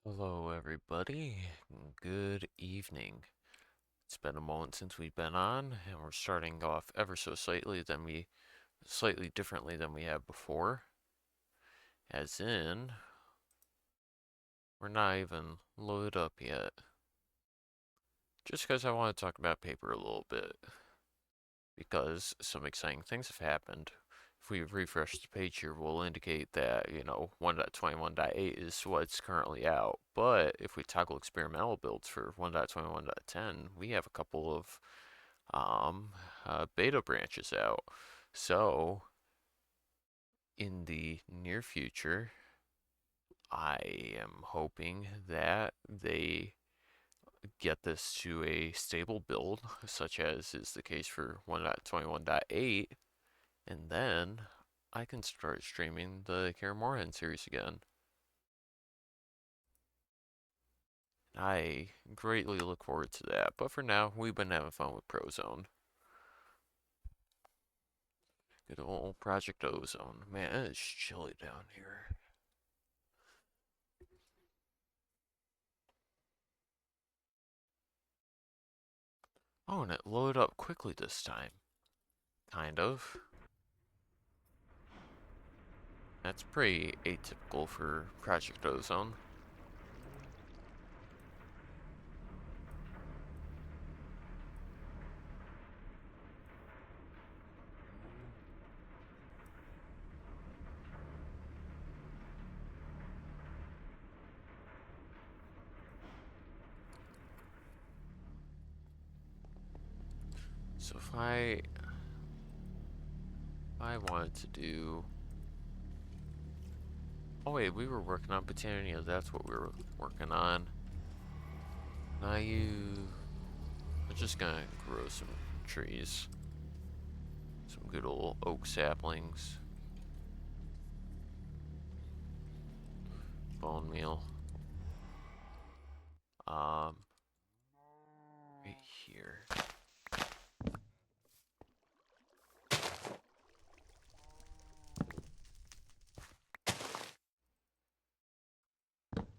Hello, everybody. Good evening. It's been a moment since we've been on, and we're starting off ever so slightly differently than we have before. As in, we're not even loaded up yet. Just because I want to talk about paper a little bit, because some exciting things have happened. If we refresh the page here, we'll indicate that, 1.21.8 is what's currently out. But if we toggle experimental builds for 1.21.10, we have a couple of beta branches out. So, in the near future, I am hoping that they get this to a stable build, such as is the case for 1.21.8, and then I can start streaming the Karen Moorhen series again. I greatly look forward to that, but for now, we've been having fun with Prozone. Good old Project Ozone. Man, it's chilly down here. Oh, and it loaded up quickly this time. Kind of. That's pretty atypical for Project Ozone. So if I wanted to do... Oh wait, we were working on Botania, that's what we were working on. Now I'm just gonna grow some trees. Some good old oak saplings. Bone meal. Um, right here.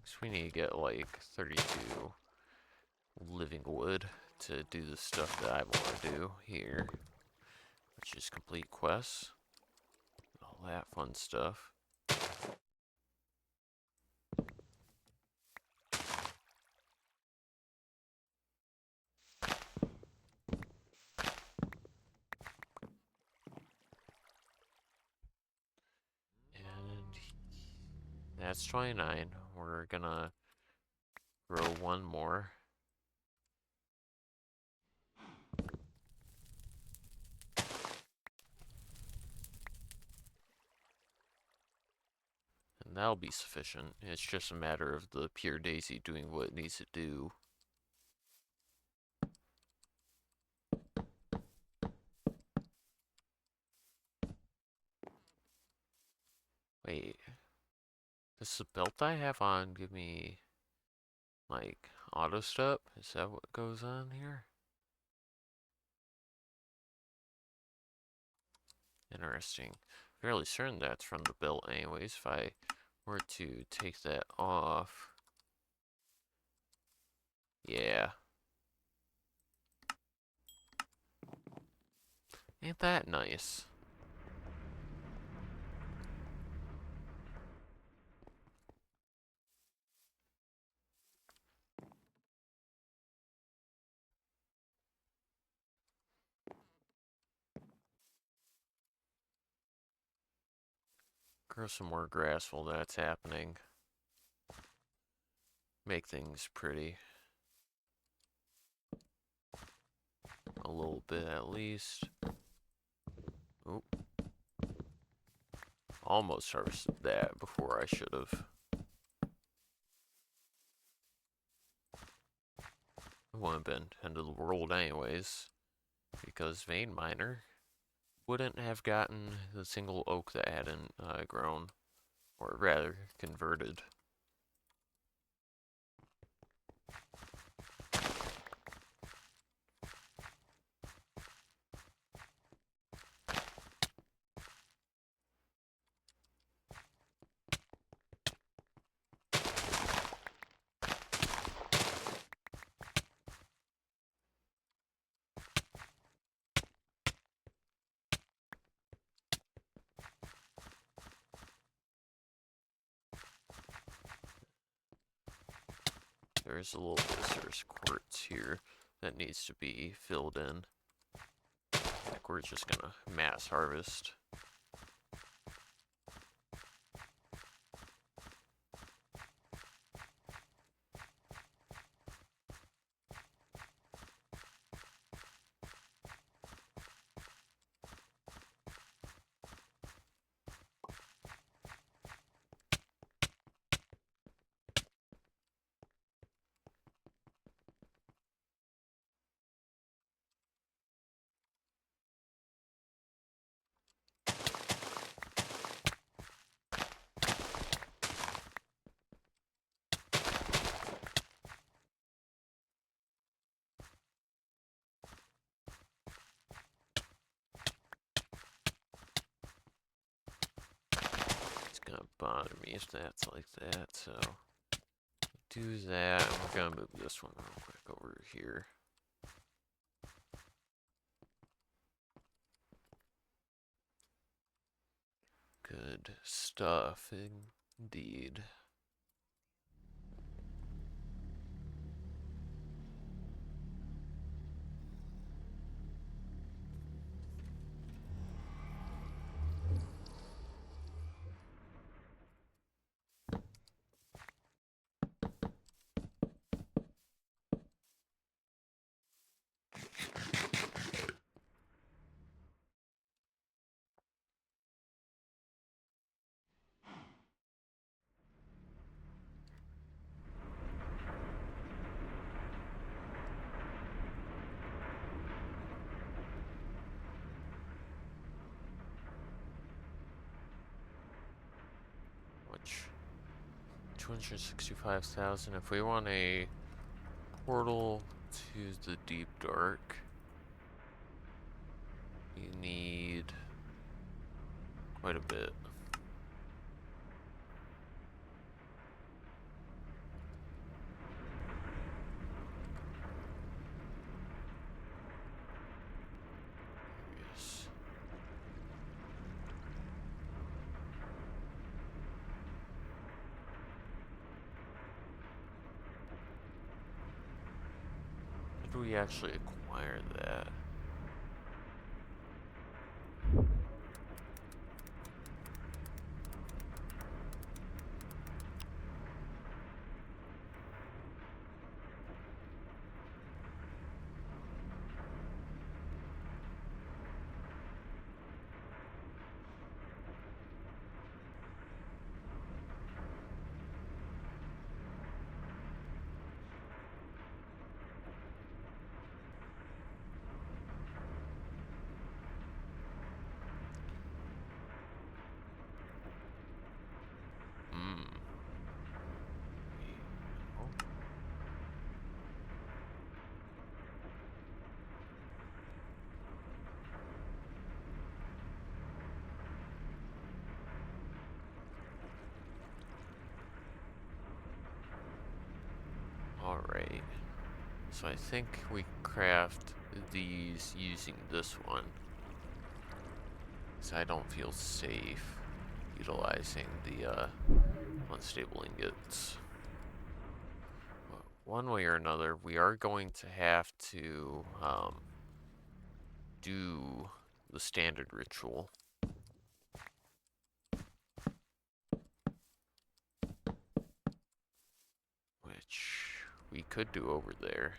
So we need to get like 32 living wood to do the stuff that I want to do here, which is complete quests, all that fun stuff. And that's 29. We're gonna grow one more. And that'll be sufficient. It's just a matter of the pure daisy doing what it needs to do. Wait, does the belt I have on give me, like, auto step? Is that what goes on here? Interesting. Fairly certain that's from the belt anyways. If I were to take that off... Yeah. Ain't that nice? Grow some more grass while that's happening. Make things pretty. A little bit at least. Oop. Almost harvested that before I should have. It wouldn't have been end of the world anyways. Because Vein Miner wouldn't have gotten the single oak that hadn't grown. Or rather, converted. there's a little bit of there's quartz here that needs to be filled in. Like we're just gonna mass harvest. It's gonna bother me if that's like that, so do that, and we're gonna move this one real quick over here. Good stuff, indeed. Which 265,000. If we want a portal to the deep dark, you need quite a bit. Yes. How do we actually acquire that? Alright. So I think we craft these using this one. So I don't feel safe utilizing the unstable ingots. One way or another, we are going to have to do the standard ritual. Which we could do over there.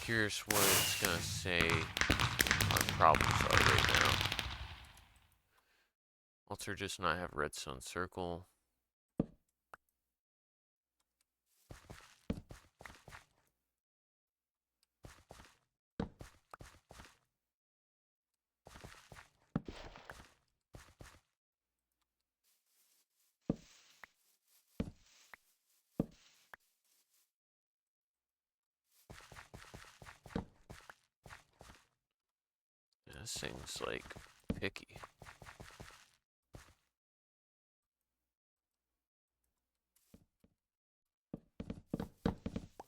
Curious what it's gonna say our problems are right now. Altar does not have redstone circle. This thing's like picky.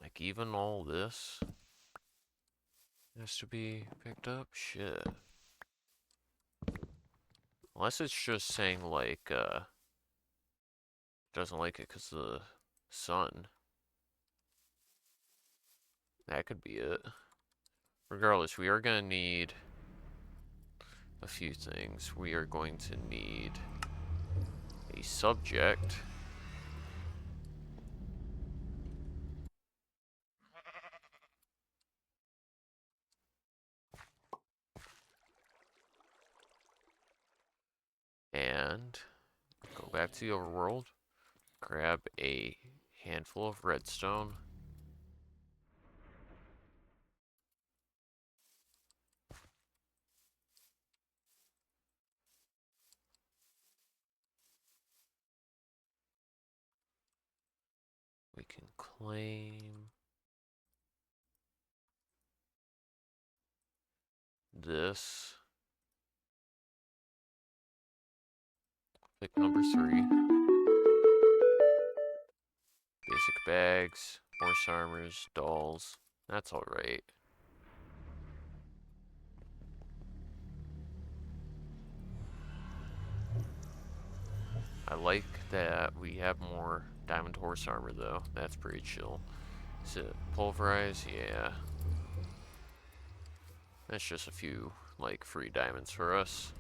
Like even all this. Has to be picked up? Shit. Unless it's just saying, like, doesn't like it because of the sun. That could be it. Regardless, we are going to need a few things. We are going to need a subject. And go back to the overworld. Grab a handful of redstone. We can claim this. Pick number 3. Basic bags, horse armors, dolls. That's alright. I like that we have more diamond horse armor though. That's pretty chill. Is it pulverize? Yeah. That's just a few, like, free diamonds for us.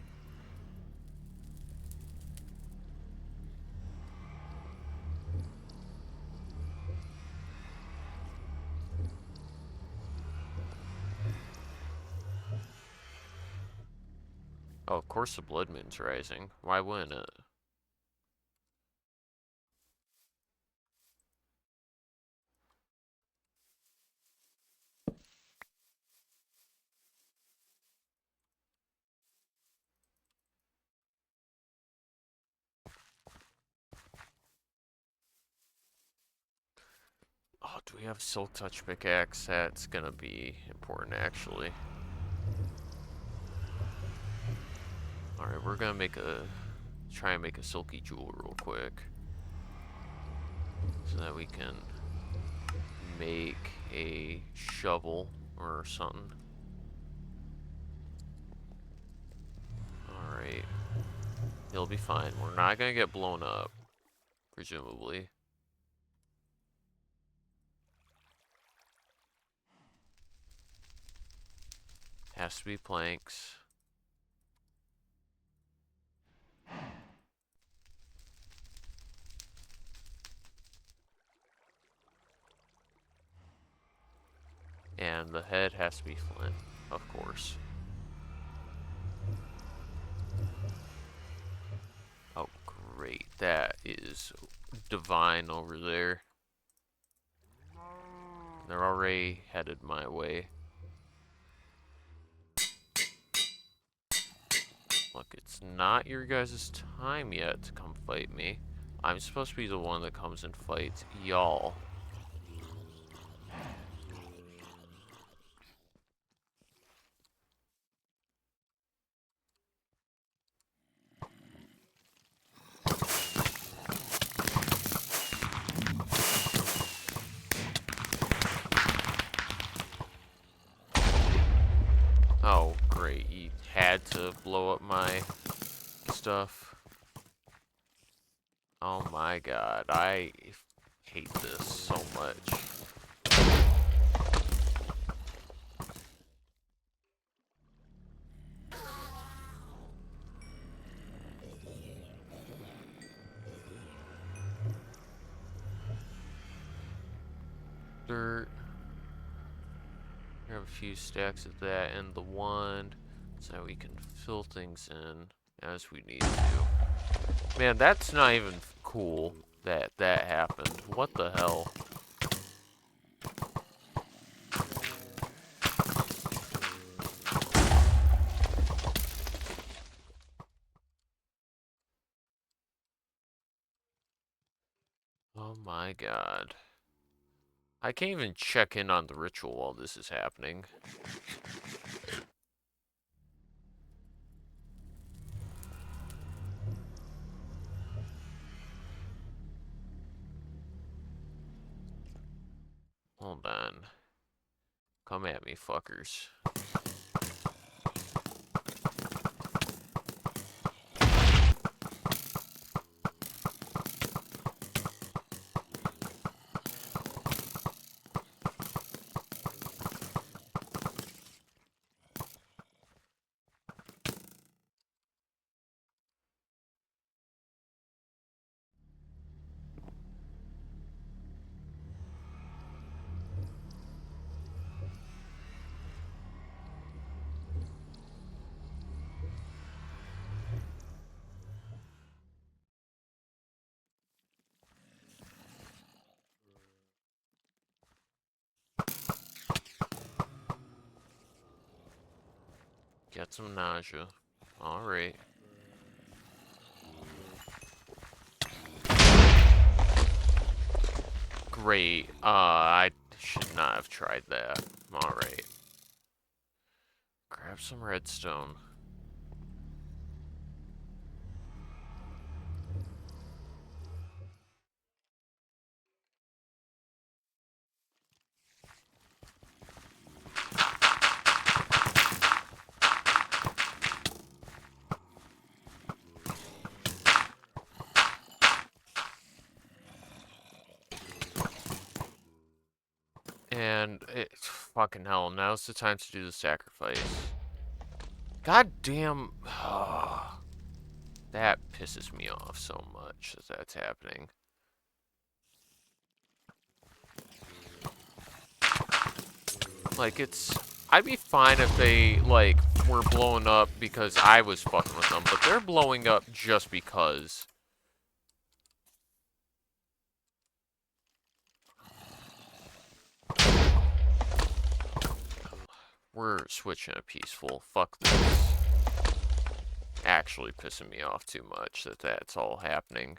Oh, of course the blood moon's rising. Why wouldn't it? Oh, do we have Silk Touch pickaxe? That's gonna be important, actually. Alright, we're gonna try and make a Silky Jewel real quick. So that we can make a shovel or something. Alright. He'll be fine. We're not gonna get blown up, presumably. Has to be planks. And the head has to be flint, of course. Oh, great. That is divine over there. They're already headed my way. Look, it's not your guys' time yet to come fight me. I'm supposed to be the one that comes and fights y'all. Oh, great. You had to blow up my stuff. Oh my god. I hate this so much. Dirt. We have a few stacks of that and the wand so that we can fill things in as we need to. Man, that's not even cool that that happened. What the hell? Oh my god. I can't even check in on the ritual while this is happening. Hold on. Come at me, fuckers. Get some nausea. Alright. Great. I should not have tried that. Alright. Grab some redstone. And it's fucking hell. Now's the time to do the sacrifice. God damn. That pisses me off so much that that's happening. Like, I'd be fine if they, like, were blowing up because I was fucking with them, but they're blowing up just because. We're switching to peaceful. Fuck this. Actually pissing me off too much that that's all happening.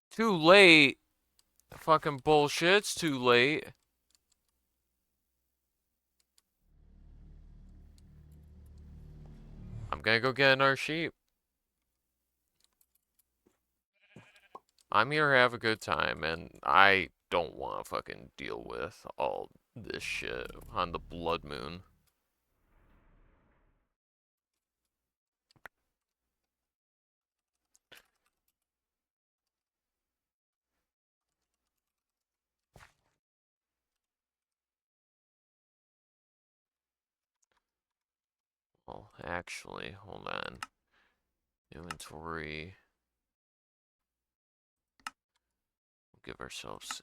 Too late. Fucking bullshit's too late. I'm gonna go get another sheep. I'm here to have a good time, and I don't want to fucking deal with all this shit on the blood moon. Well, actually, hold on. Inventory. We'll give ourselves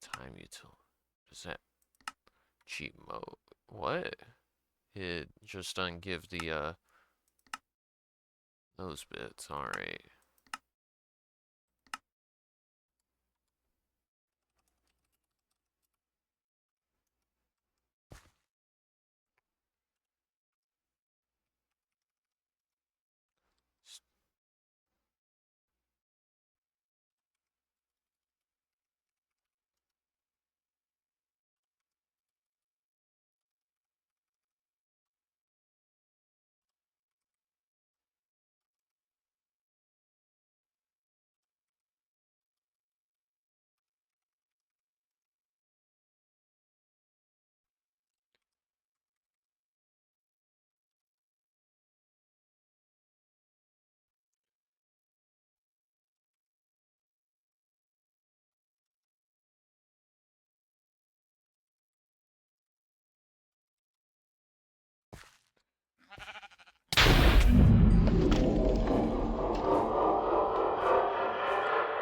time util. Does that cheat mode? What? It just doesn't give the those bits. All right.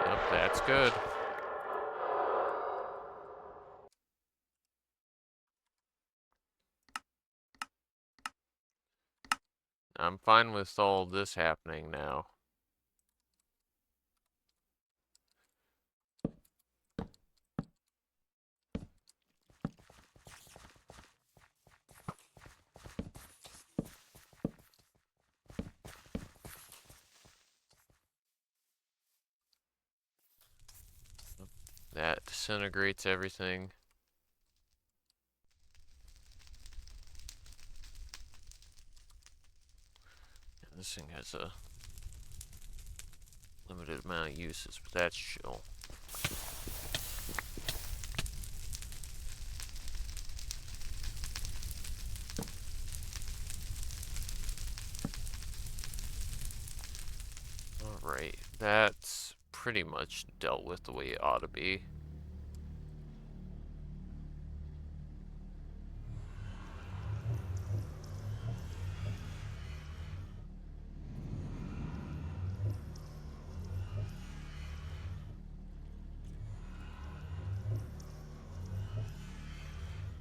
Yep, that's good. I'm fine with all this happening now. That disintegrates everything. This thing has a limited amount of uses, but that's chill. Alright, that's pretty much dealt with the way it ought to be.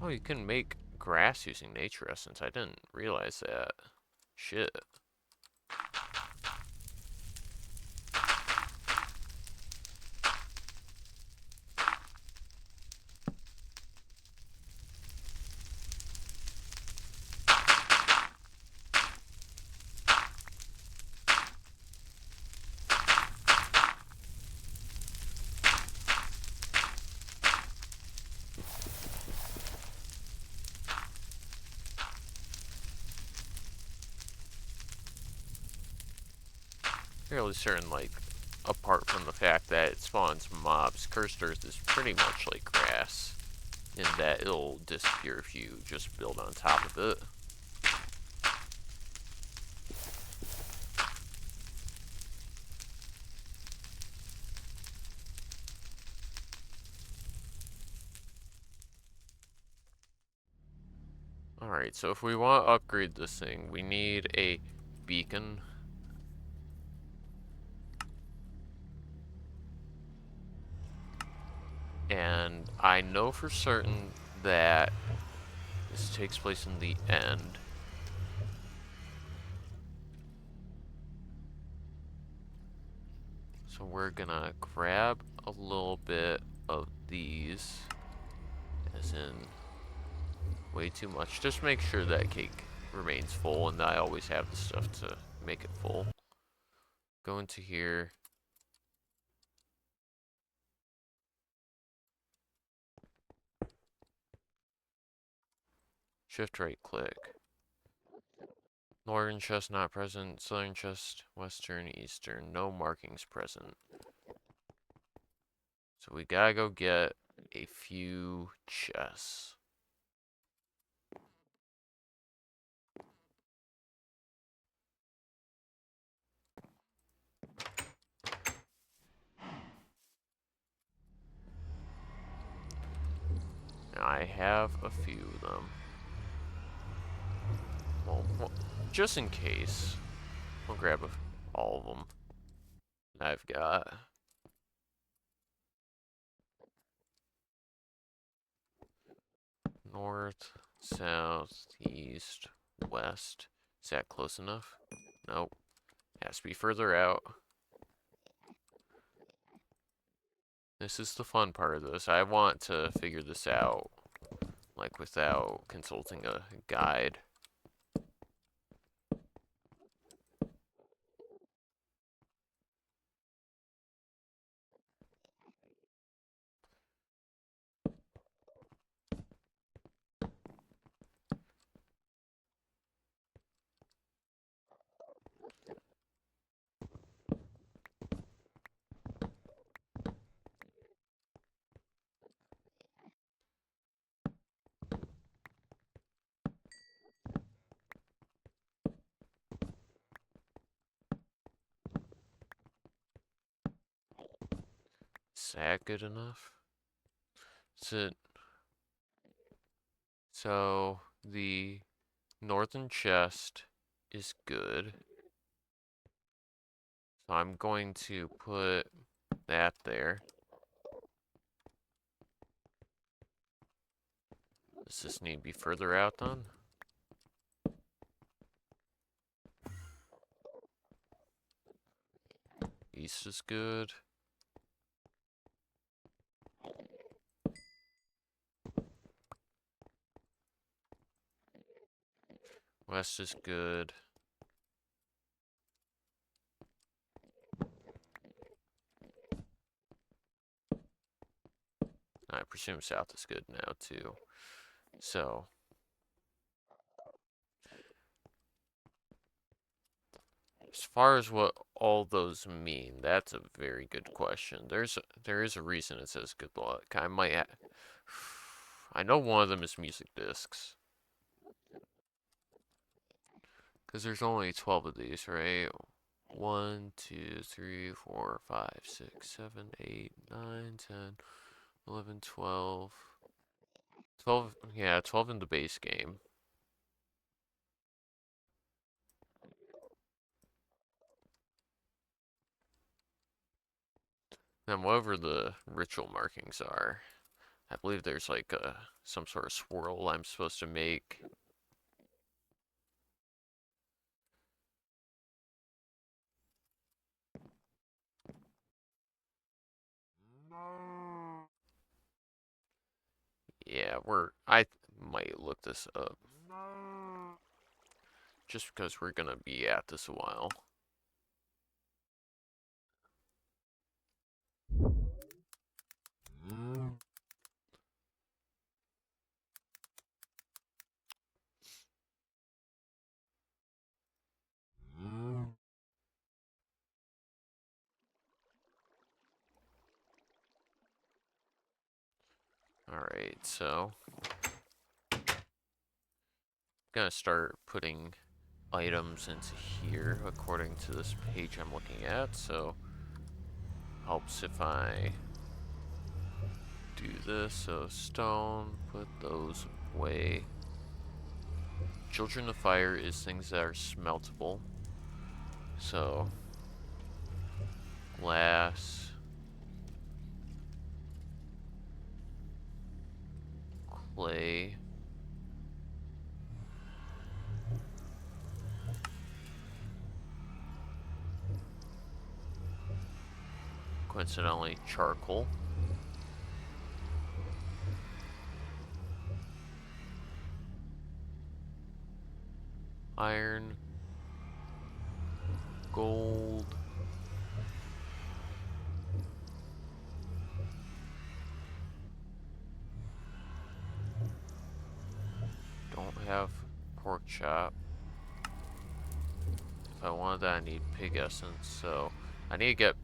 Oh, you can make grass using nature essence. I didn't realize that. Shit. Fairly certain, like, apart from the fact that it spawns mobs, cursed earth is pretty much like grass, in that it'll disappear if you just build on top of it. Alright, so if we want to upgrade this thing, we need a beacon. And I know for certain that this takes place in the end. So we're gonna grab a little bit of these, as in way too much. Just make sure that cake remains full, and I always have the stuff to make it full. Go into here. Shift right click. Northern chest not present. Southern chest, western, eastern. No markings present. So we gotta go get a few chests. Now I have a few of them. Well, just in case, we'll grab all of them I've got. North, south, east, west. Is that close enough? Nope. Has to be further out. This is the fun part of this. I want to figure this out, like, without consulting a guide. Is that good enough? So the northern chest is good. So I'm going to put that there. Does this need to be further out then? East is good. West is good. I presume south is good now too. So As far as what all those mean, that's a very good question. There is a reason it says good luck. I know one of them is music discs. Because there's only 12 of these, right? 1, 2, 3, 4, 5, 6, 7, 8, 9, 10, 11, 12. 12, yeah, 12 in the base game. Then whatever the ritual markings are, I believe there's like some sort of swirl I'm supposed to make. Yeah, I might look this up. Just because we're gonna be at this a while. Alright, so I'm gonna start putting items into here according to this page I'm looking at, so helps if I do this. So stone, put those away. Children of Fire is things that are smeltable. So glass, clay, coincidentally charcoal, iron, gold, don't have pork chop. If I wanted that, I need pig essence, so I need to get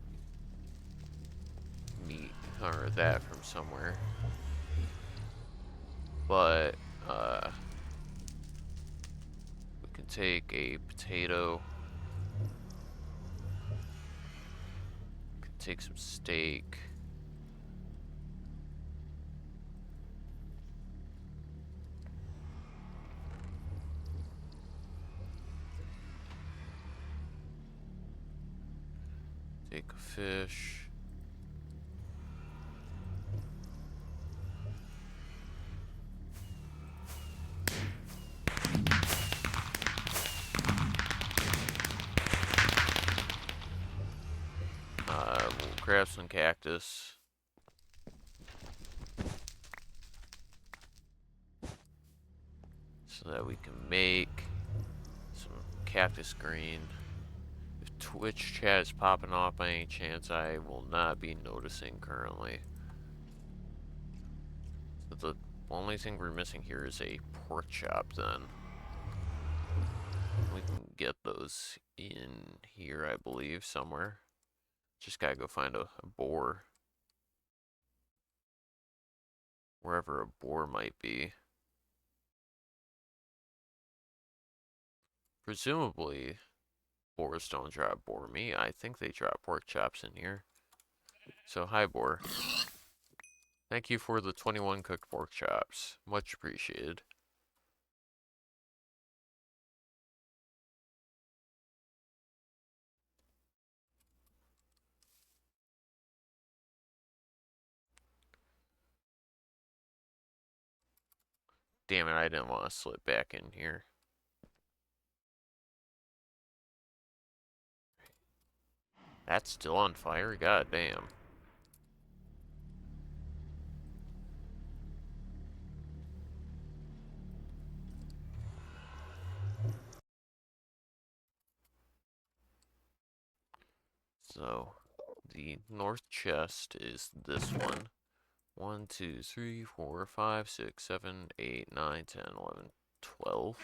meat or that from somewhere. But we can take a potato, can take some steak. Take a fish. We'll grab some cactus. So that we can make some cactus green. If Twitch chat is popping off by any chance, I will not be noticing currently. So the only thing we're missing here is a pork chop then. We can get those in here, I believe, somewhere. Just gotta go find a boar. Wherever a boar might be. Presumably, boars don't drop boar meat. I think they drop pork chops in here. So, hi, boar. Thank you for the 21 cooked pork chops. Much appreciated. Damn it, I didn't want to slip back in here. That's still on fire? God damn. So, the north chest is this one. 1, 2, 3, 4, 5, 6, 7, 8, 9, 10, 11, 12.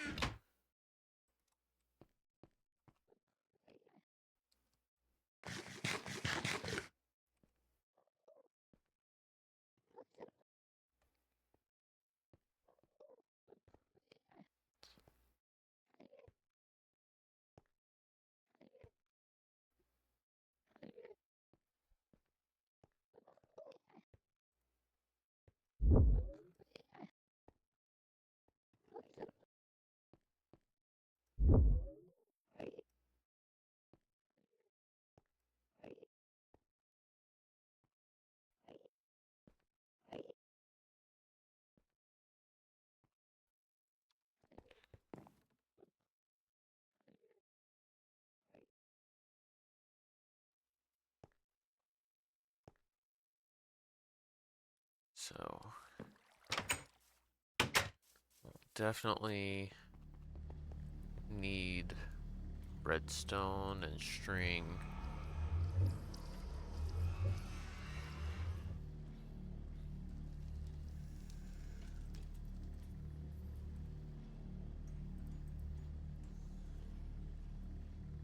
So, definitely need redstone and string.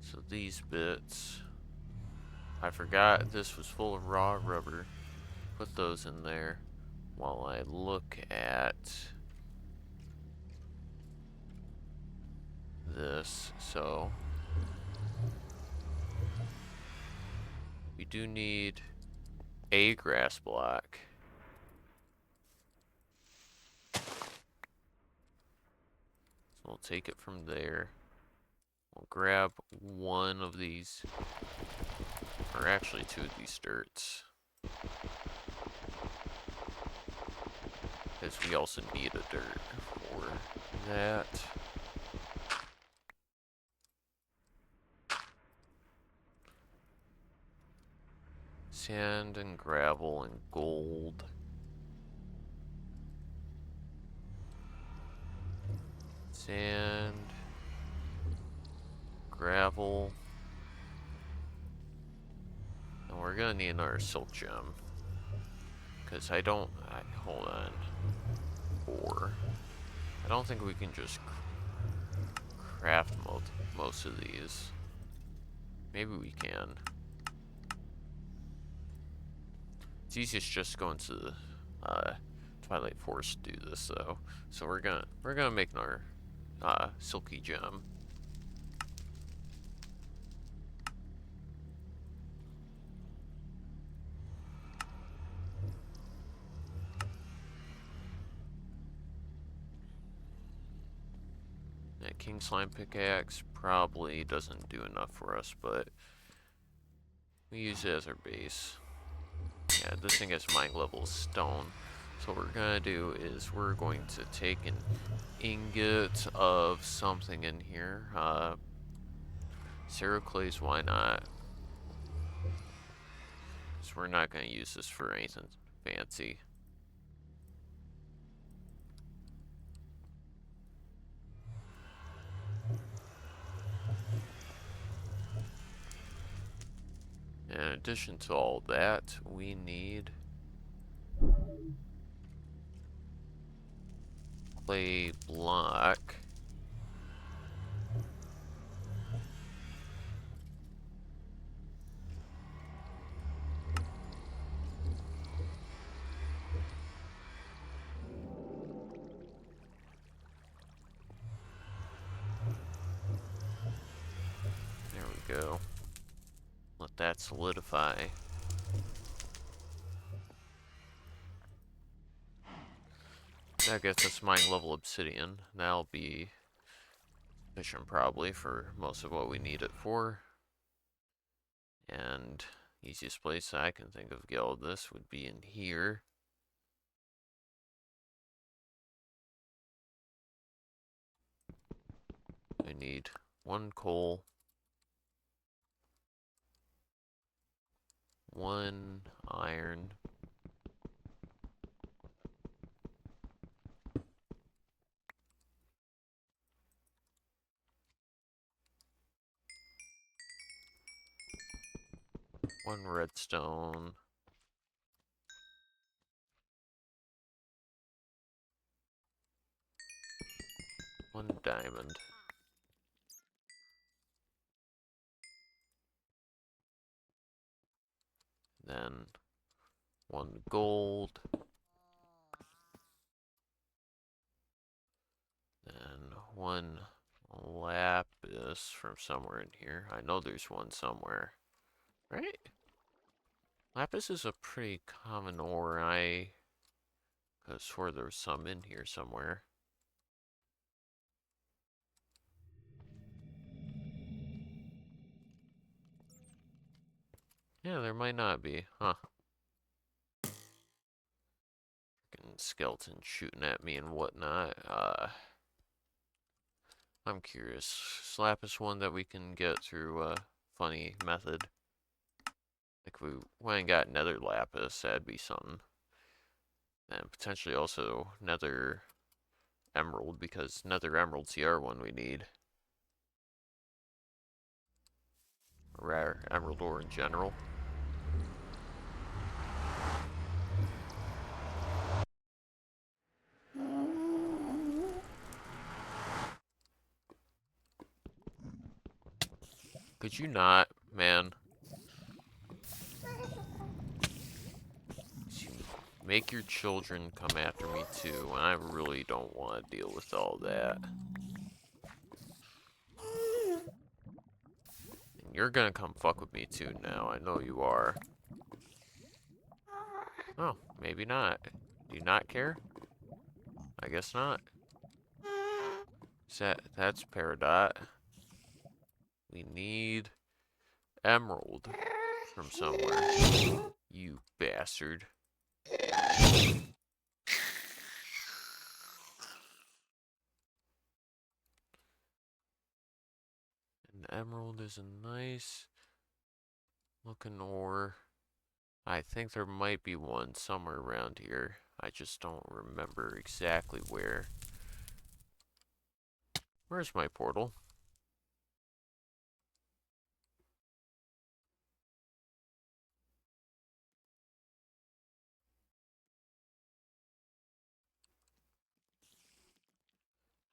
So these bits, I forgot this was full of raw rubber. Put those in there while I look at this. So we do need a grass block. So we'll take it from there. We'll grab one of these, or actually two of these dirts. Because we also need a dirt for that. Sand and gravel and gold. Sand, gravel, and we're gonna need another silk gem. Because hold on. 4. I don't think we can just craft most of these. Maybe we can. It's easiest just going to the Twilight Forest to do this though. So we're gonna make another silky gem. That king slime pickaxe probably doesn't do enough for us, but we use it as our base. Yeah, this thing has mine level stone. So what we're gonna do is we're going to take an ingot of something in here. Ceraclays, why not? Because we're not gonna use this for anything fancy. In addition to all that, we need clay block. There we go. Let that solidify. That gets us mine level obsidian. That'll be sufficient probably for most of what we need it for. And easiest place I can think of to get all this would be in here. I need 1 coal, 1 iron, 1 redstone, 1 diamond. Then 1 gold. Then 1 lapis from somewhere in here. I know there's one somewhere. Right? Lapis is a pretty common ore. I could have swore there was some in here somewhere. Yeah, there might not be. Huh. Freaking skeleton shooting at me and whatnot. I'm curious. Is lapis one that we can get through a funny method? Like if we went and got nether lapis, that'd be something. And potentially also nether emerald, because nether emerald's the other one we need. Rare emerald ore in general. Could you not, man? You make your children come after me too, and I really don't want to deal with all that. And you're gonna come fuck with me too now, I know you are. Oh, maybe not. Do you not care? I guess not. That's Peridot. We need emerald from somewhere. You bastard. An emerald is a nice looking ore. I think there might be one somewhere around here. I just don't remember exactly where. Where's my portal?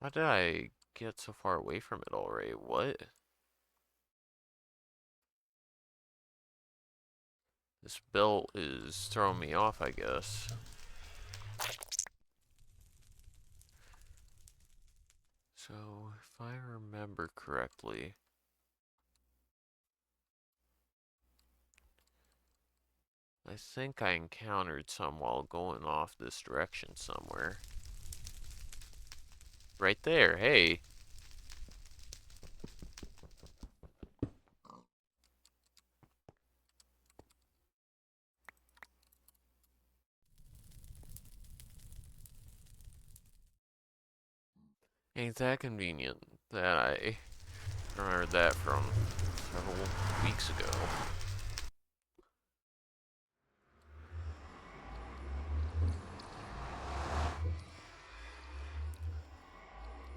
How did I get so far away from it already? What? This belt is throwing me off, I guess. So, if I remember correctly, I think I encountered some while going off this direction somewhere. Right there, hey! Ain't that convenient that I remembered that from several weeks ago.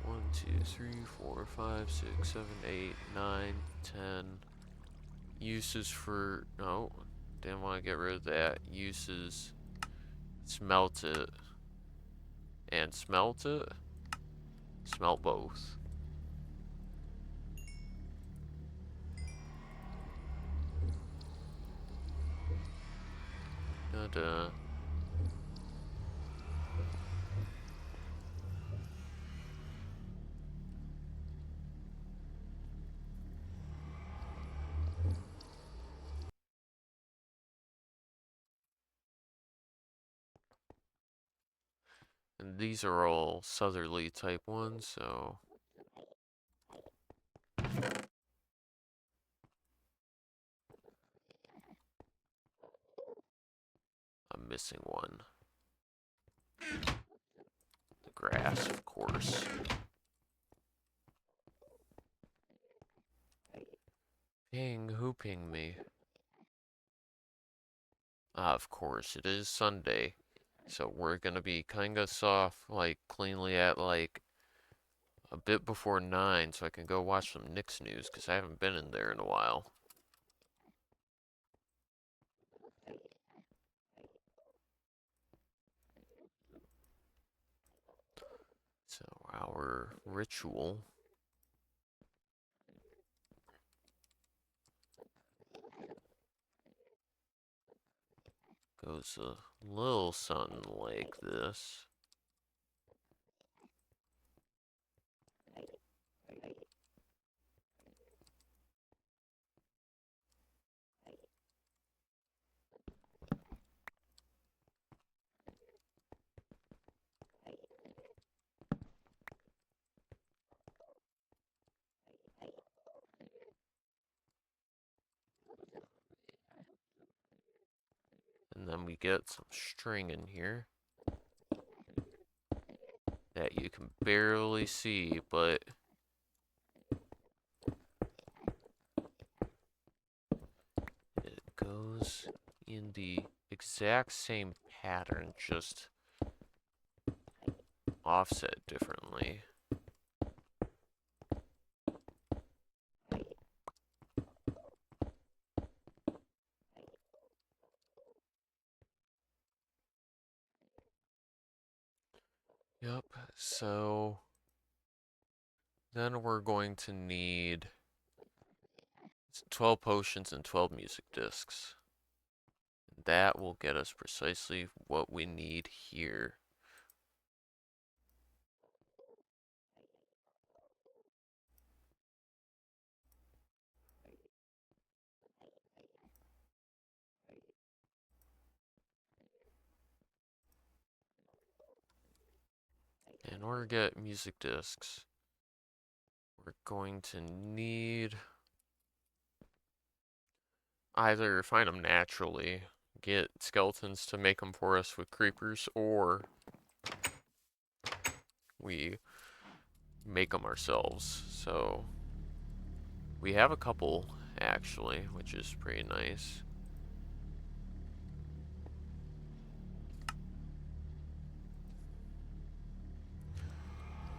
1, 2, 3, 4, 5, 6, 7, 8, 9, 10. Uses for... No, didn't want to get rid of that. Uses... Smelt it. And smelt it? Smelt both. Da-da. And these are all southerly type ones, so... I'm missing one. The grass, of course. Ping, who pinged me? Ah, of course, it is Sunday. So we're gonna be kinda soft, like, cleanly at, like, a bit before 9, so I can go watch some Knicks news, because I haven't been in there in a while. So, our ritual goes a little something like this. And then we get some string in here that you can barely see, but it goes in the exact same pattern, just offset differently. Yep, so then we're going to need 12 potions and 12 music discs. That will get us precisely what we need here. In order to get music discs, we're going to need either find them naturally, get skeletons to make them for us with creepers, or we make them ourselves. So we have a couple actually, which is pretty nice.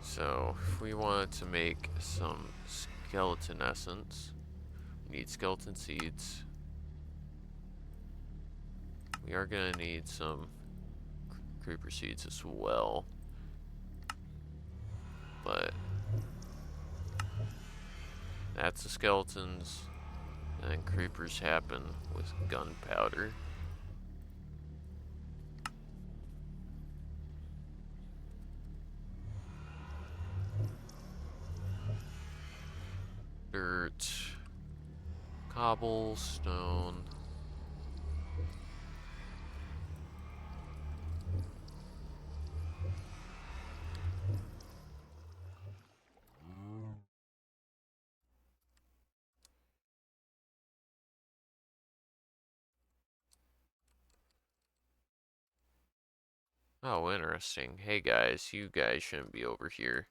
So if we wanted to make some skeleton essence, we need skeleton seeds. We are gonna need some creeper seeds as well, but that's the skeletons, and then creepers happen with gunpowder. Dirt, cobblestone. Oh, interesting. Hey guys, you guys shouldn't be over here.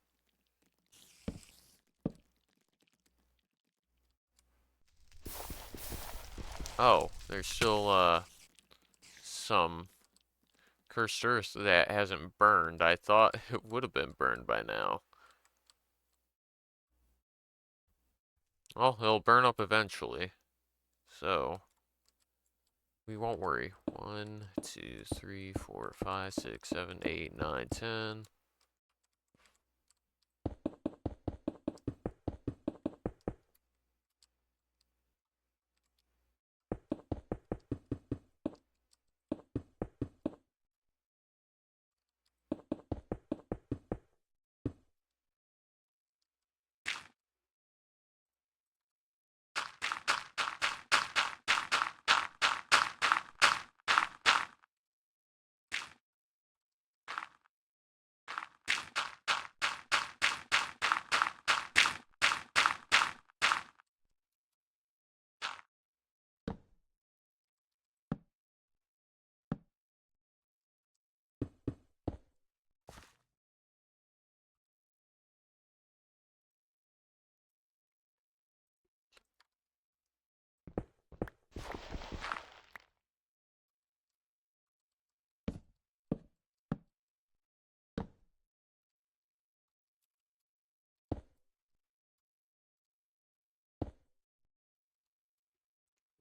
Oh, there's still some cursed earth that hasn't burned. I thought it would have been burned by now. Well, it'll burn up eventually. So, we won't worry. 1, 2, 3, 4, 5, 6, 7, 8, 9, 10.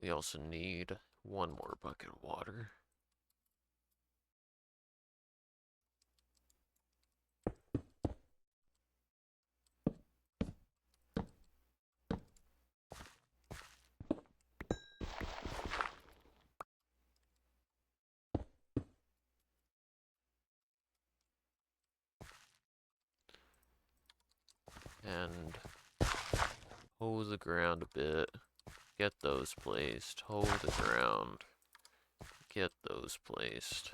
We also need one more bucket of water. And hoe the ground a bit. Get those placed. Hoe the ground. Get those placed.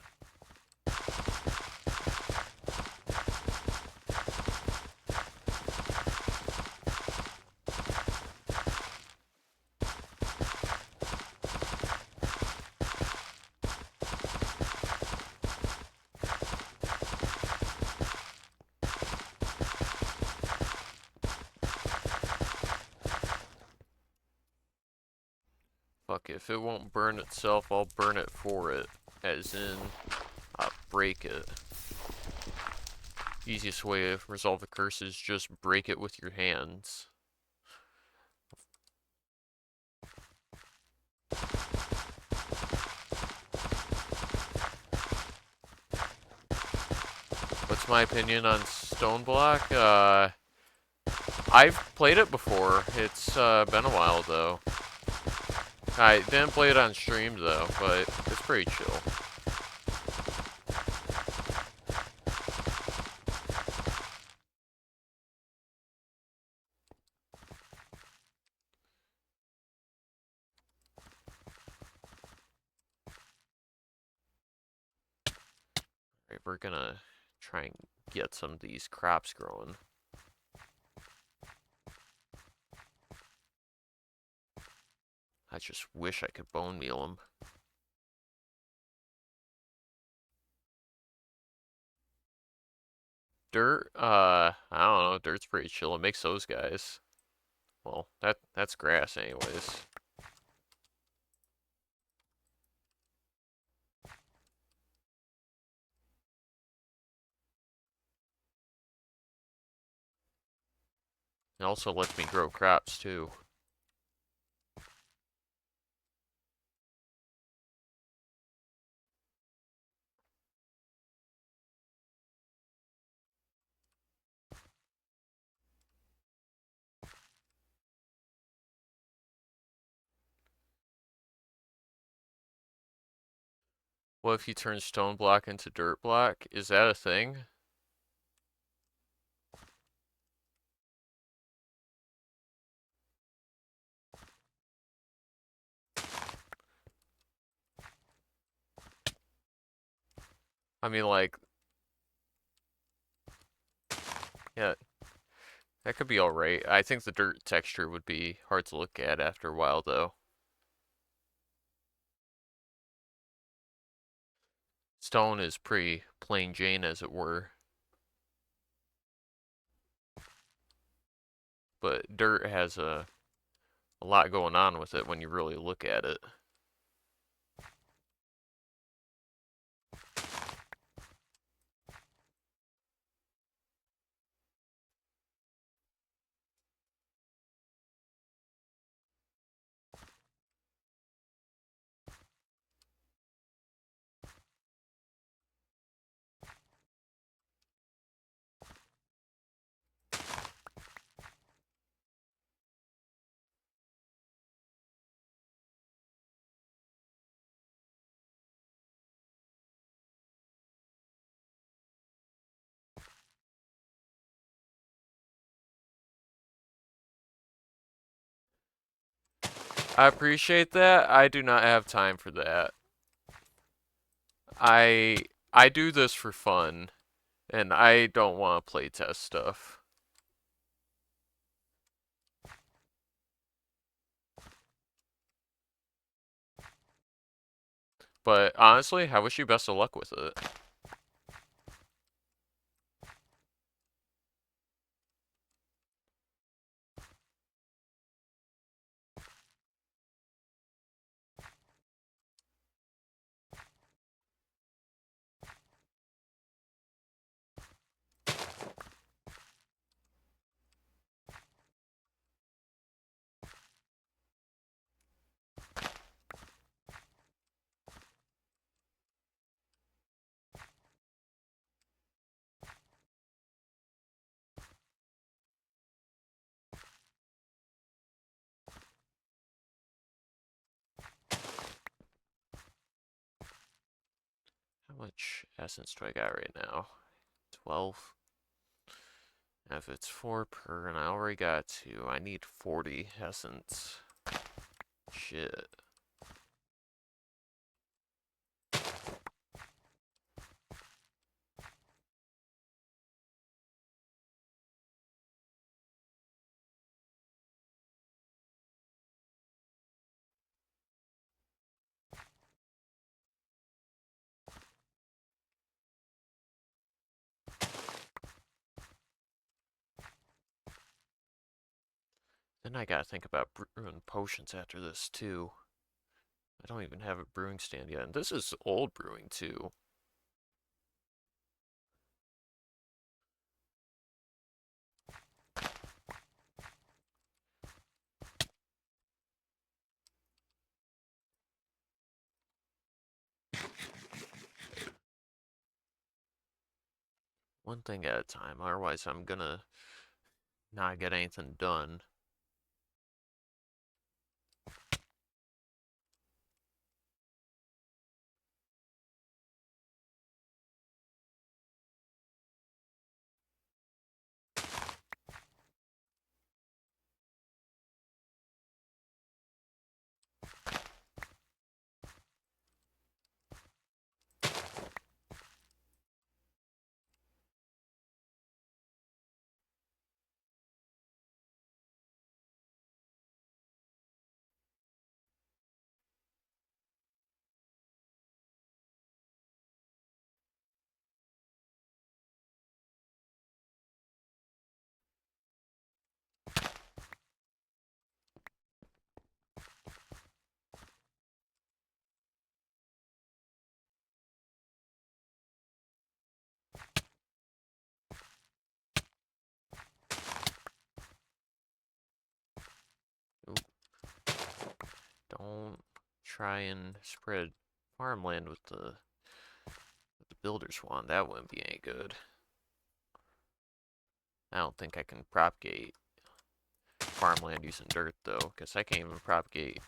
Fuck, if it won't burn itself, I'll burn it for it. As in, break it. Easiest way to resolve a curse is just break it with your hands. What's my opinion on stone block? I've played it before. It's been a while though. I didn't play it on stream though, but it's pretty chill. Alright, we're gonna try and get some of these crops growing. I just wish I could bone meal them. Dirt, I don't know, dirt's pretty chill. It makes those guys. Well, that's grass anyways. It also lets me grow crops too. What if you turn stone block into dirt block? Is that a thing? I mean, like, yeah, that could be alright. I think the dirt texture would be hard to look at after a while, though. Stone is pretty plain Jane, as it were. But dirt has a lot going on with it when you really look at it. I appreciate that. I do not have time for that. I I do this for fun, and I don't want to playtest stuff. But honestly, I wish you best of luck with it. How much essence do I got right now? 12. If it's 4 per, and I already got 2, I need 40 essence. Shit. Then I gotta think about brewing potions after this, too. I don't even have a brewing stand yet, and this is old brewing, too. one thing at a time. Otherwise, I'm gonna not get anything done. Oop, don't try and spread farmland with the builder's wand. That wouldn't be any good. I don't think I can propagate farmland using dirt though, because I can't even propagate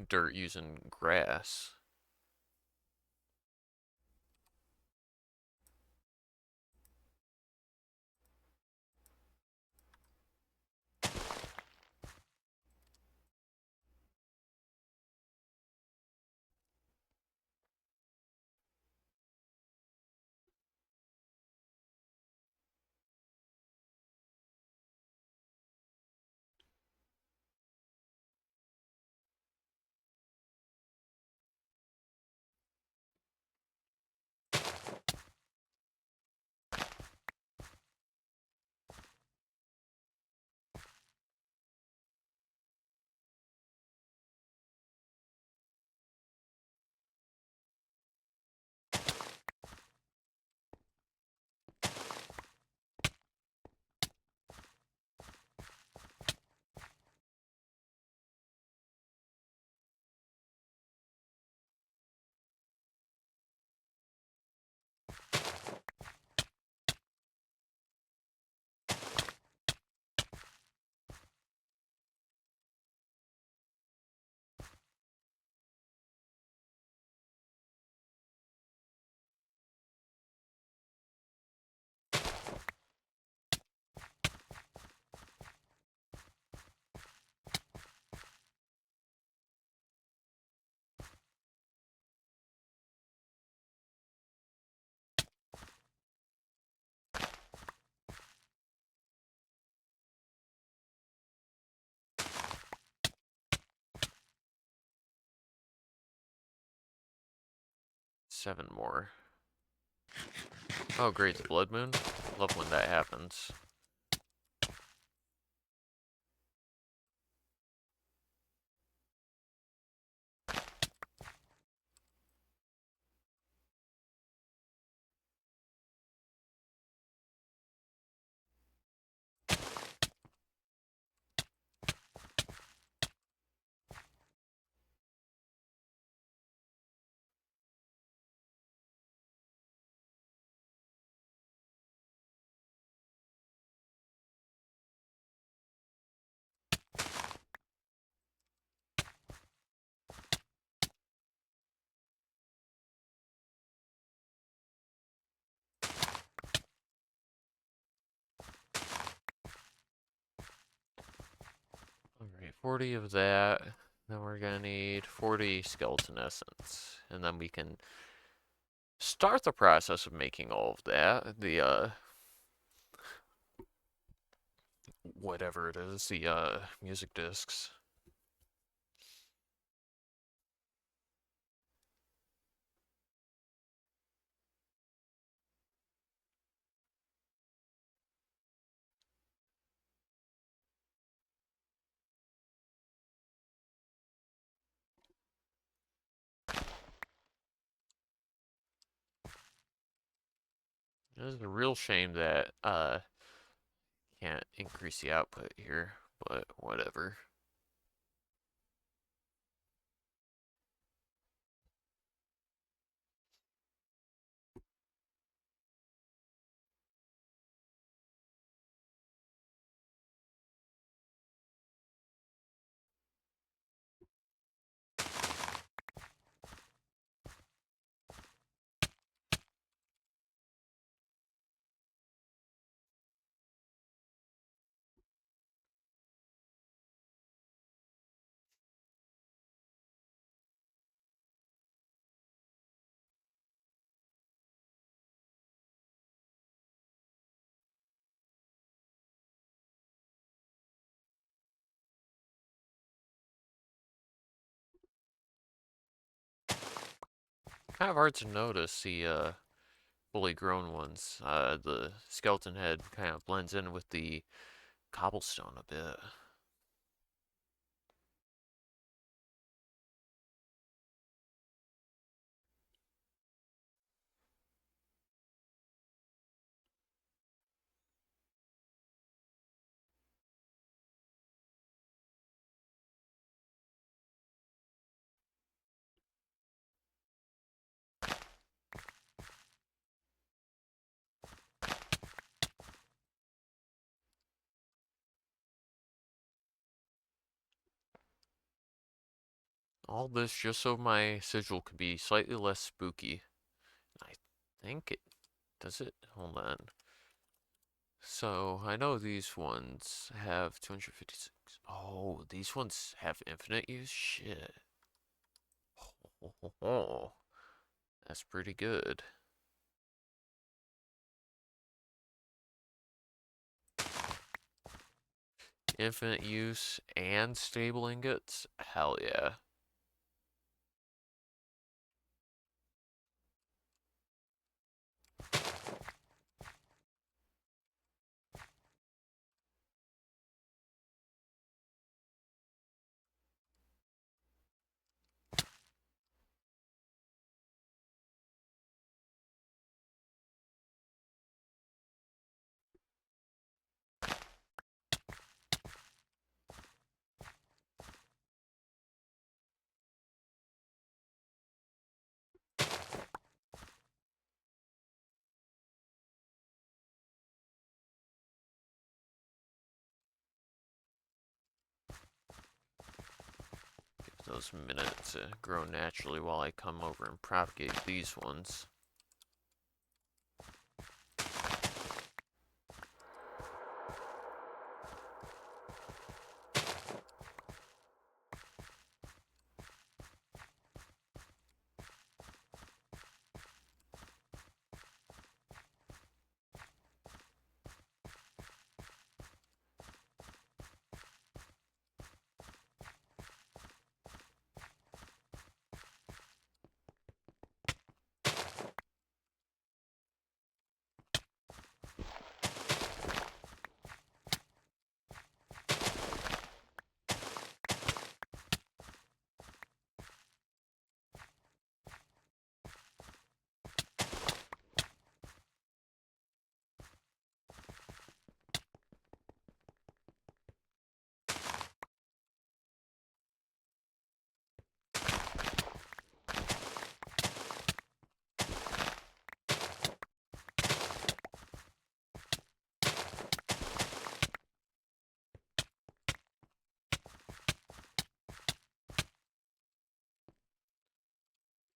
dirt using grass. Seven more. Oh great, the blood moon. Love when that happens. Alright, 40 of that. Then we're gonna need 40 skeleton essence. And then we can start the process of making all of that. Whatever it is, the music discs. It's a real shame that can't increase the output here, but whatever. Kind of hard to notice the fully grown ones. The skeleton head kind of blends in with the cobblestone a bit. All this just so my sigil could be slightly less spooky. I think it does it. Hold on. So I know these ones have 256. Oh, these ones have infinite use? Shit. Oh, that's pretty good. Infinite use and stable ingots? Hell yeah. Give those a minute to grow naturally while I come over and propagate these ones.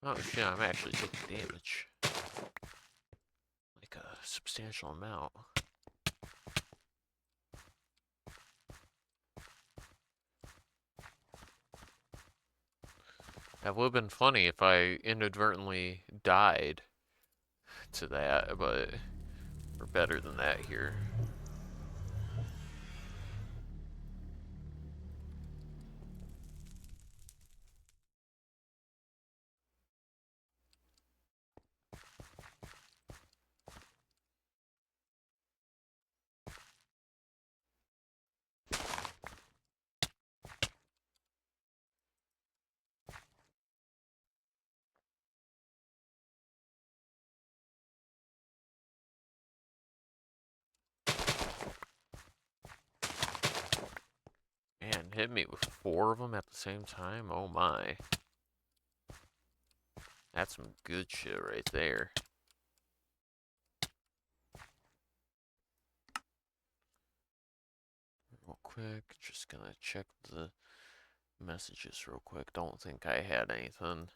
Oh shit, I'm actually taking damage. Like a substantial amount. That would have been funny if I inadvertently died to that, but we're better than that here. Man, hit me with 4 of them at the same time? Oh my. That's some good shit right there. Real quick, just gonna check the messages real quick. Don't think I had anything.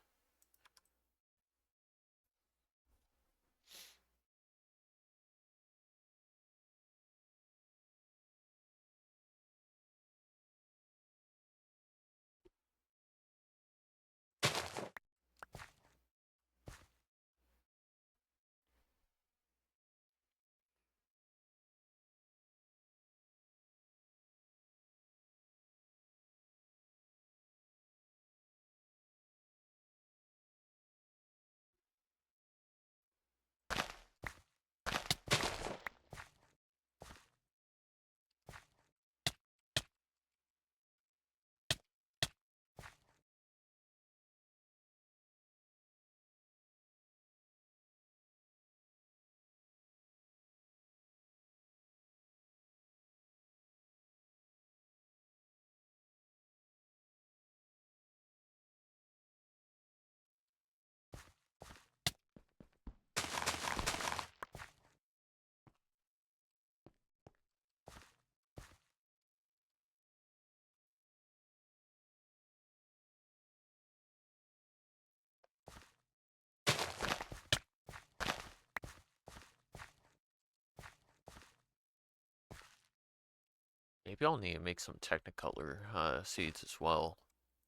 Maybe I'll need to make some Technicolor seeds as well.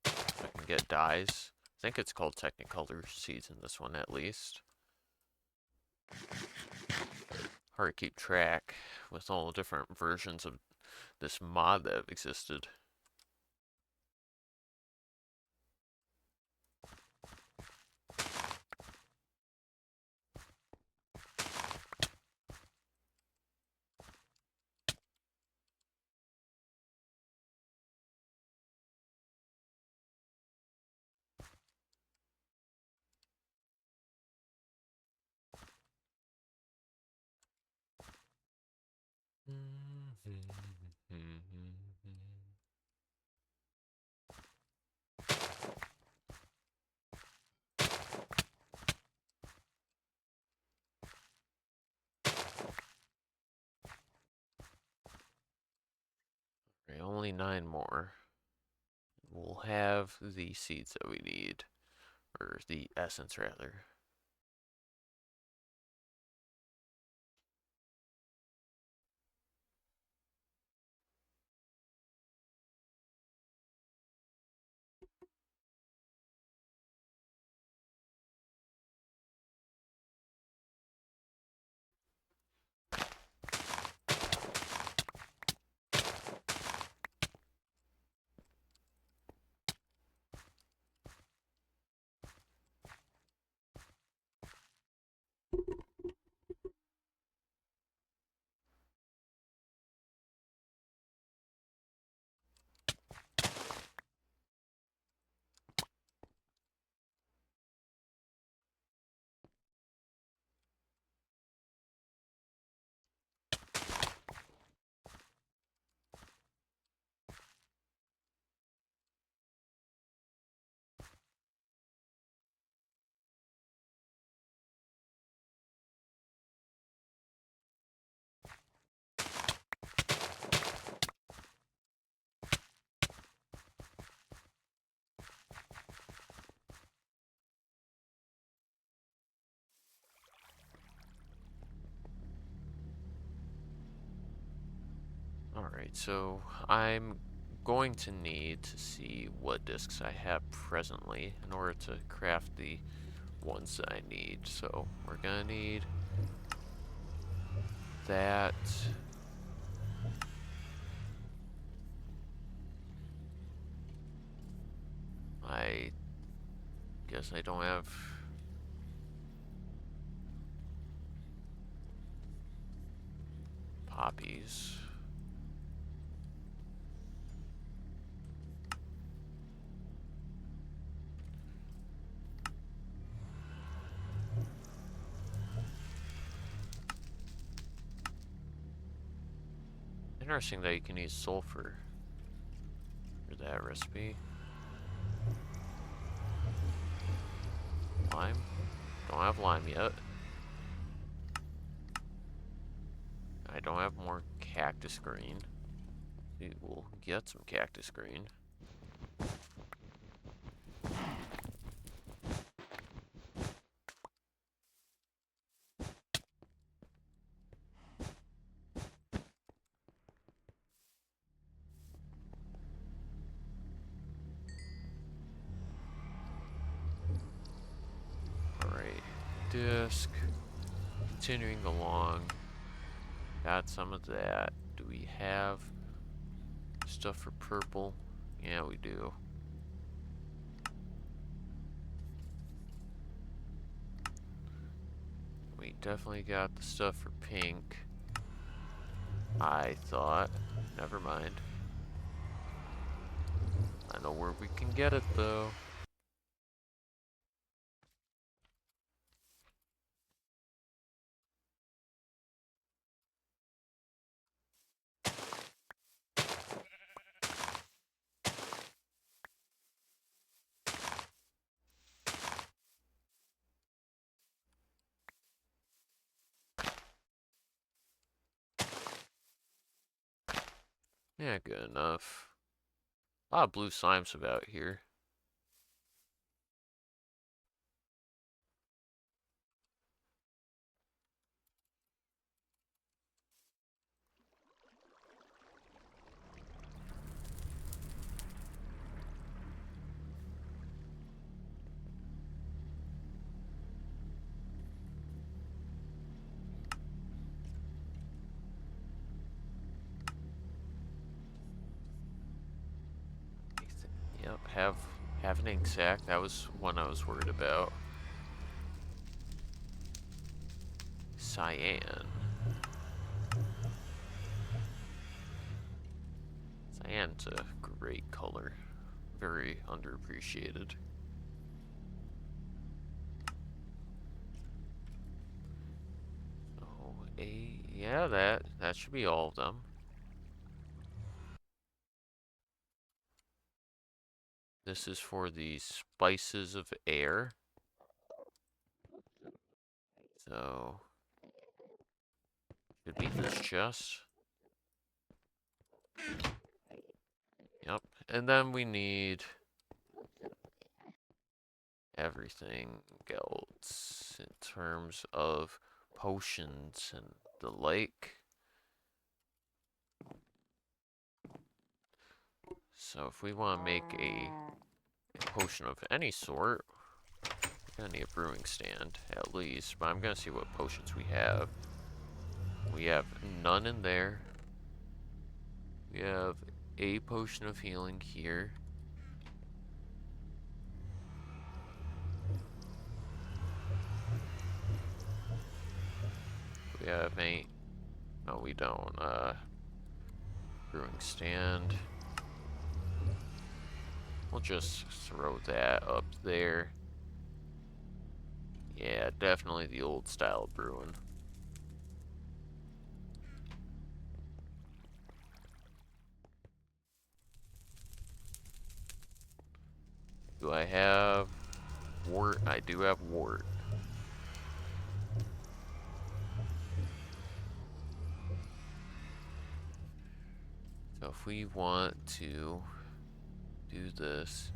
If I can get dyes. I think it's called Technicolor seeds in this one at least. Hard to keep track with all the different versions of this mod that have existed. Okay, only 9 more. We'll have the seeds that we need, or the essence rather. Alright, so I'm going to need to see what discs I have presently in order to craft the ones that I need. So we're gonna need that. I guess I don't have poppies. Interesting that you can use sulfur for that recipe. Lime? Don't have lime yet. I don't have more cactus green. We will get some cactus green. Alright, disc. Continuing along. Got some of that. Do we have stuff for purple? Yeah, we do. We definitely got the stuff for pink. I thought. Never mind. I know where we can get it though. Yeah, good enough. A lot of blue slimes about here. have an ink sac. That was one I was worried about. Cyan. Cyan's a great color. Very underappreciated. So yeah, that should be all of them. This is for the spices of air. So should be this chest. Yep. And then we need everything else in terms of potions and the like. So if we want to make a potion of any sort, we're gonna need a brewing stand at least, but I'm gonna see what potions we have. We have none in there. We have a potion of healing here. We have a... No, we don't. Brewing stand. We'll just throw that up there. Yeah, definitely the old style of brewing. Do I have wort? I do have wort. So if we want to do this,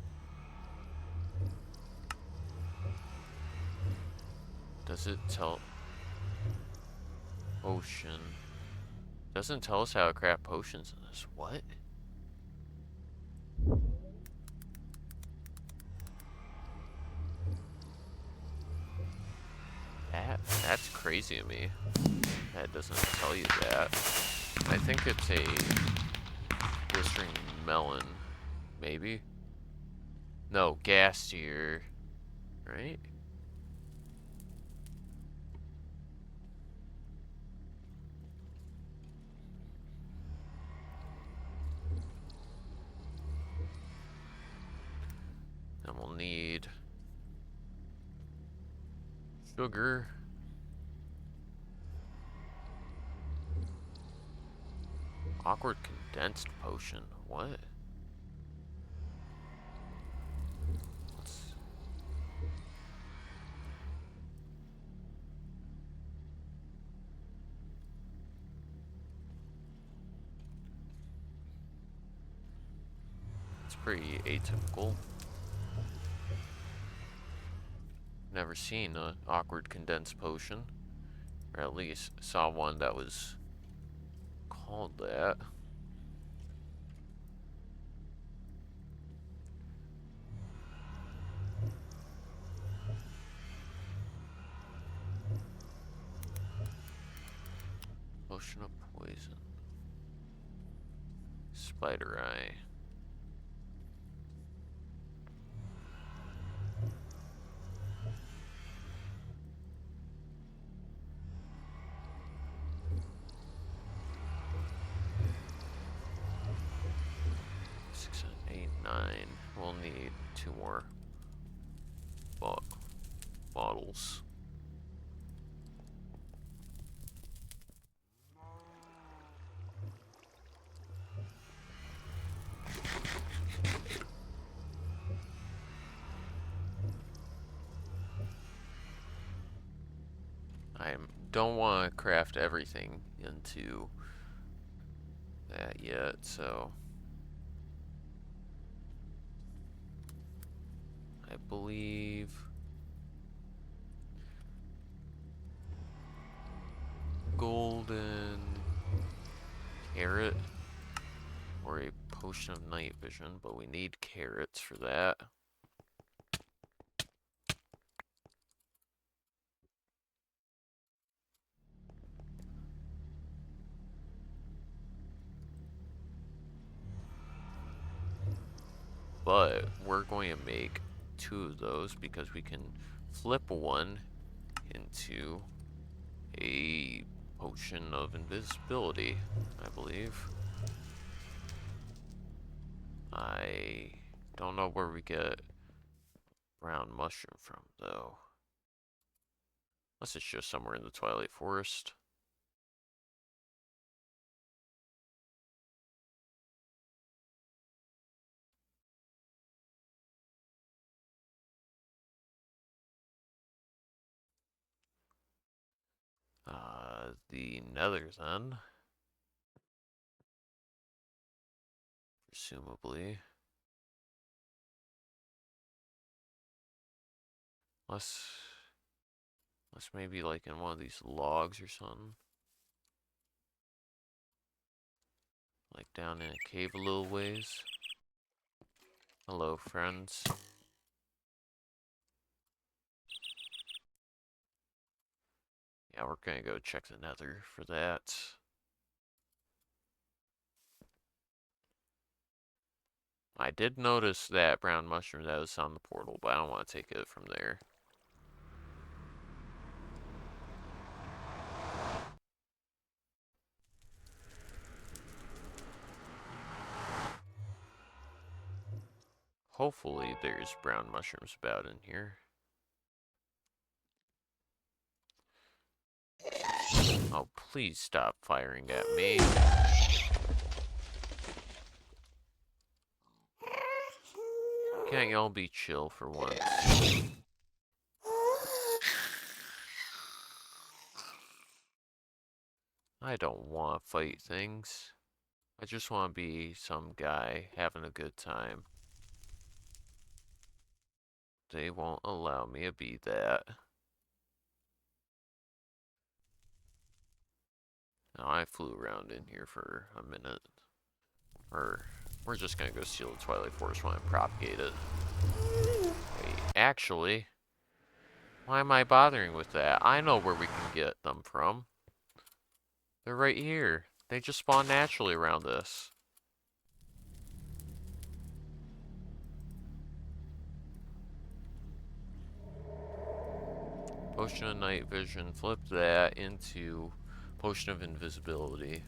does it tell potion? Doesn't tell us how to craft potions in this. What? That's crazy to me. That doesn't tell you that. I think it's a blistering melon, maybe. No, gas tier, right? And we'll need sugar. Awkward condensed potion. What? It's pretty atypical. Never seen an awkward condensed potion. Or at least saw one that was called that. Potion of poison. Spider eye. Six, 8, 9. We'll need 2 more bottles. I don't want to craft everything into that yet, so I believe golden carrot or a potion of night vision, but we need carrots for that. but we're going to make 2 of those because we can flip one into a potion of invisibility, I believe. I don't know where we get brown mushroom from, though. Unless it's just somewhere in the Twilight Forest. The Nether, then. Presumably. Unless maybe like in one of these logs or something. Like down in a cave a little ways. Hello, friends. Yeah, we're gonna go check the Nether for that. I did notice that brown mushroom that was on the portal, but I don't want to take it from there. Hopefully there's brown mushrooms about in here. Oh, please stop firing at me. Can't y'all be chill for once? I don't want to fight things. I just want to be some guy having a good time. They won't allow me to be that. Now, I flew around in here for a minute. Or, we're just gonna go steal the Twilight Forest when I propagate it. Wait, actually, why am I bothering with that? I know where we can get them from. They're right here. They just spawn naturally around this. Potion of Night Vision, flip that into Potion of Invisibility.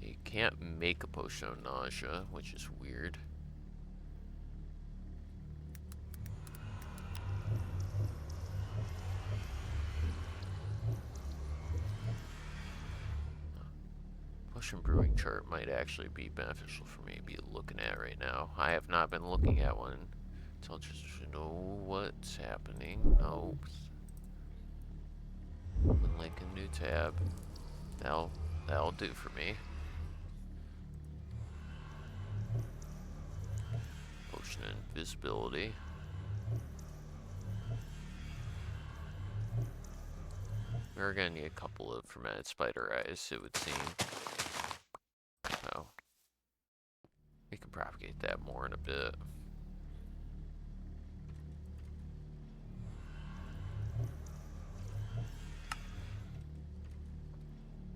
You can't make a Potion of Nausea, which is weird. Potion Brewing chart might actually be beneficial for me to be looking at right now. I have not been looking at one until just to know what's happening. No. Open link a new tab. That'll do for me. Potion of Invisibility. We're gonna need a couple of fermented spider eyes, it would seem. Oh. We can propagate that more in a bit.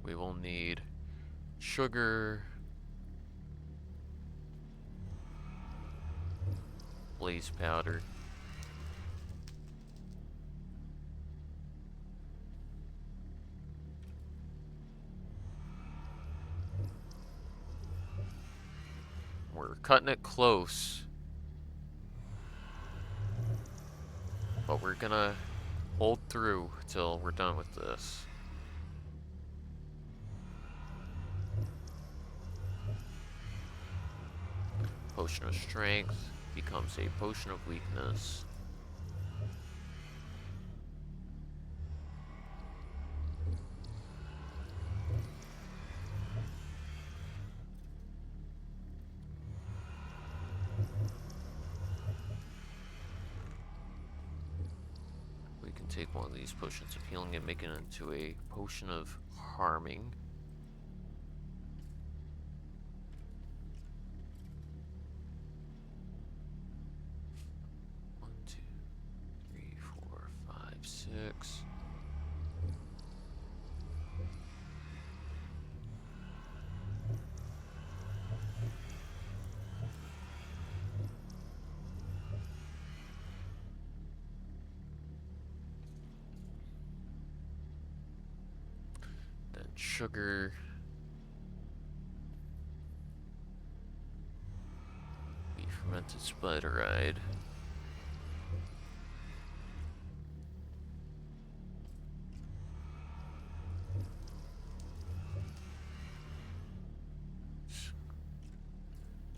We will need sugar, blaze powder, we're cutting it close, but we're gonna hold through till we're done with this. Potion of Strength becomes a Potion of Weakness. We can take one of these Potions of Healing and make it into a Potion of Harming. One, two, sugar. Fermented spideride.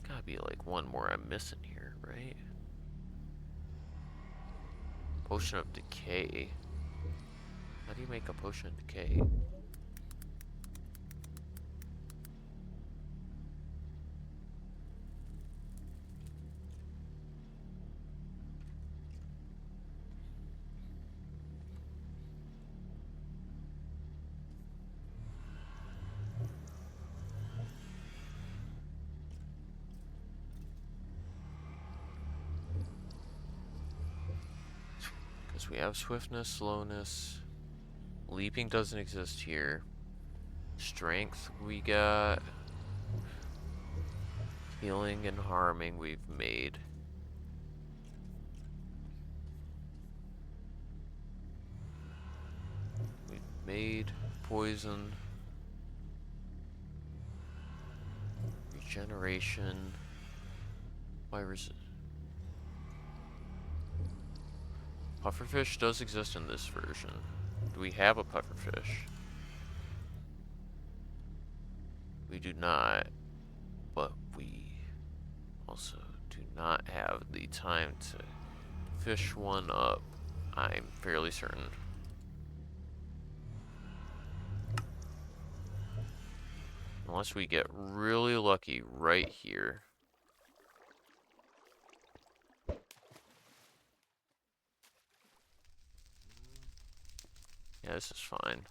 Gotta be like one more I'm missing here, right? Potion of decay. How do you make a potion of decay? Because we have swiftness, slowness. Leaping doesn't exist here. Strength we got. Healing and harming we've made. We've made poison. Regeneration. Virus. Pufferfish does exist in this version. Do we have a pufferfish? We do not, but we also do not have the time to fish one up, I'm fairly certain. Unless we get really lucky right here. Yeah, this is fine.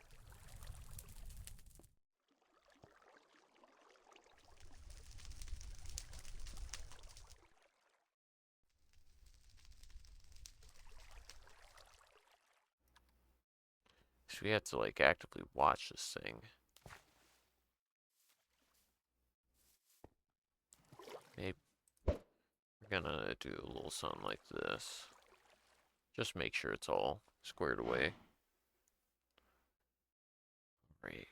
So we have to like actively watch this thing. Maybe we're gonna do a little something like this. Just make sure it's all squared away. Right.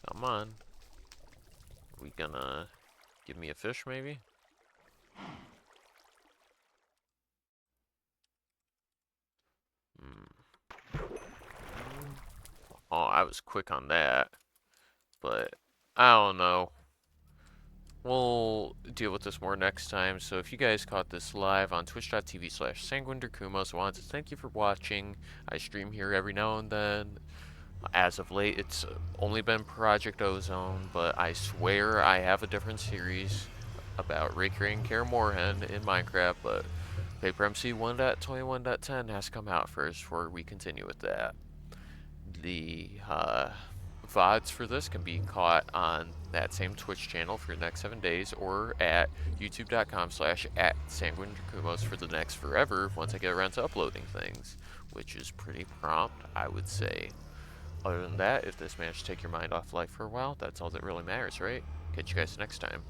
Come on. Are we gonna give me a fish maybe? Oh, I was quick on that. But I don't know. We'll deal with this more next time. So if you guys caught this live on twitch.tv/sanguine, I wanted to thank you for watching. I stream here every now and then. As of late, it's only been Project Ozone, but I swear I have a different series about recreating Kaer Morhen in Minecraft, but Paper MC 1.21.10 has come out first before we continue with that. The VODs for this can be caught on that same Twitch channel for the next 7 days, or at youtube.com/@sanguine for the next forever once I get around to uploading things, which is pretty prompt, I would say. Other than that, if this managed to take your mind off life for a while, that's all that really matters, right? Catch you guys next time.